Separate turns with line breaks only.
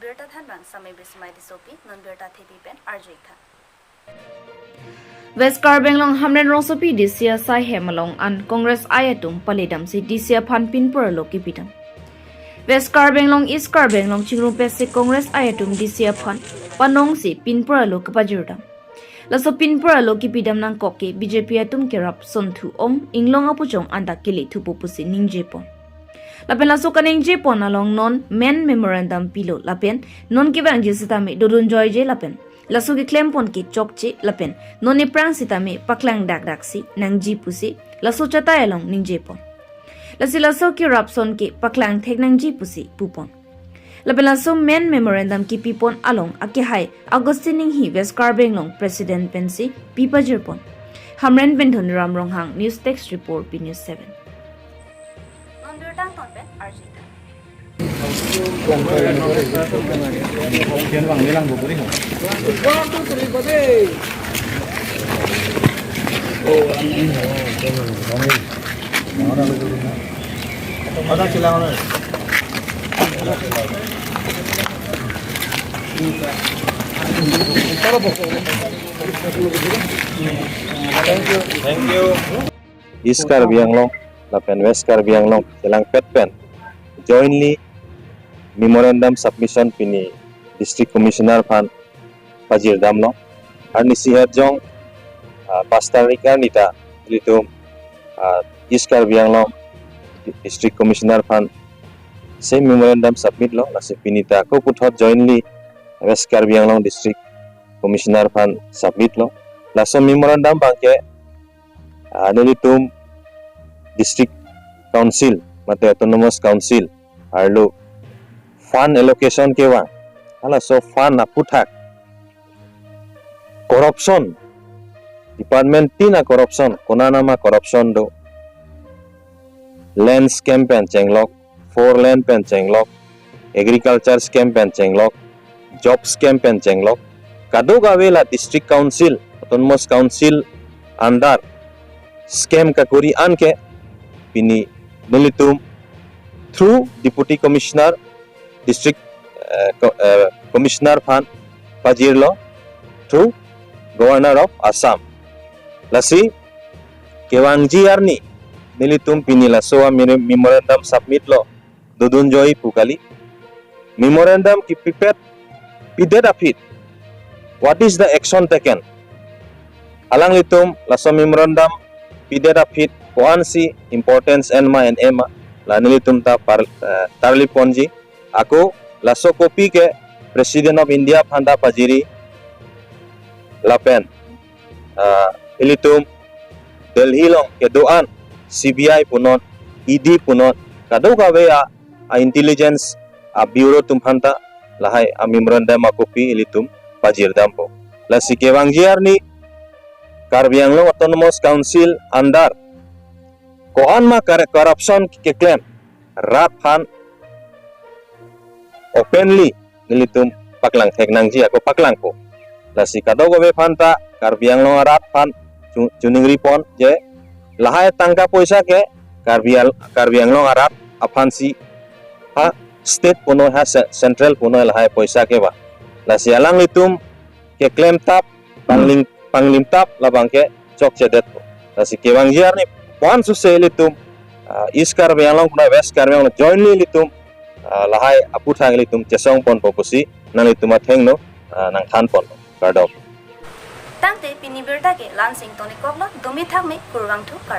berta than bang samai bismai di sopi non berta thebi pen arjika West Anglong Hamren Along DC asaihem along an Congress atum palidam si DC phan pinpur lo kipidam West Anglong East Anglong chingru pesi Congress atum DC phan panong si pinpur lo kapajirdam laso pinpur lo kipidam nang koke BJP atum kerap sonthu om inglong apuchong anda kili thupu pusi ningjepon Lapen laso kaning Jepon along non men memorandum pilo lapen non kibang jisitami dodun joy je lapen laso ki claim pon ki chokche lapen non ni prang sitami paklang dak si nang ji pusi laso chata along ning Jepon laso ki rapson ki paklang thek nang ji pusi pupon lapen laso men memorandum ki pipon along aki hai Augustine hi West Anglong president pensi pipa Jepon Hamren Bendhon Ramrong Hang news text report P News 7
Thank you. East Karbi Anglong, lapen West Karbi Anglong, silang petpen. Jointly memorandum submission pini district commissioner pan kapajirdam lo arni sihat jong pastarika nita litum East Karbi Anglong district commissioner pan same memorandum submit lo lasi pinita ko puthot jointly West Karbi Anglong district commissioner pan submit lo laso memorandum bangke nilitum district council mate autonomous council arlo fund allocation kewa hala so fund aputhak corruption department tina corruption konanama corruption do land scam pen chenglok for land pen chenglok agriculture scam pen chenglok job scam pen chenglok kadoga vela district council autonomous council andar scam kakuri anke pini nilitum through deputy commissioner district commissioner fan Pajirlo through governor of Assam lasi kewangji arni nilitum pinila soa memorandum submit lo dudun joy pukali memorandum ki pipet pidet afit what is the action taken alang litum laso memorandum pidet afit koansi importance enma and ema lanilitum ta tarli ponji aku laso kopi ke President of India phanda pajiri lapen ilitum Delhi long ke doan CBI punon ED punon kado gawe a intelligence a bureau tum phanta lahai a memorandum a kopi ilitum pajirdam po lasi ke wangjiar ni Karbi Anglong Autonomous Council andar koan ma corruption ke claim rat phan openly nilitum paklang theknang ji ako paklang po lasi kadogo be phanta Karbi Anglong rat phan juning ripon je lahai tangka poisa ke Karbi Anglong rat aphansi ha state puno ha central puno lahai poisa ke ba lasi alang litum ke claim tap panglim tap labang ke chok chedet lasi kewang jiar ni pon su se litum East Karbi Anglong na West Karbi Anglong jointly litum lahai aputhang litum chesong pon popusi nang litum athengno nang than pon kardok
tangte pini berta ke lansing toni koklo domi thakme kurwang thu kar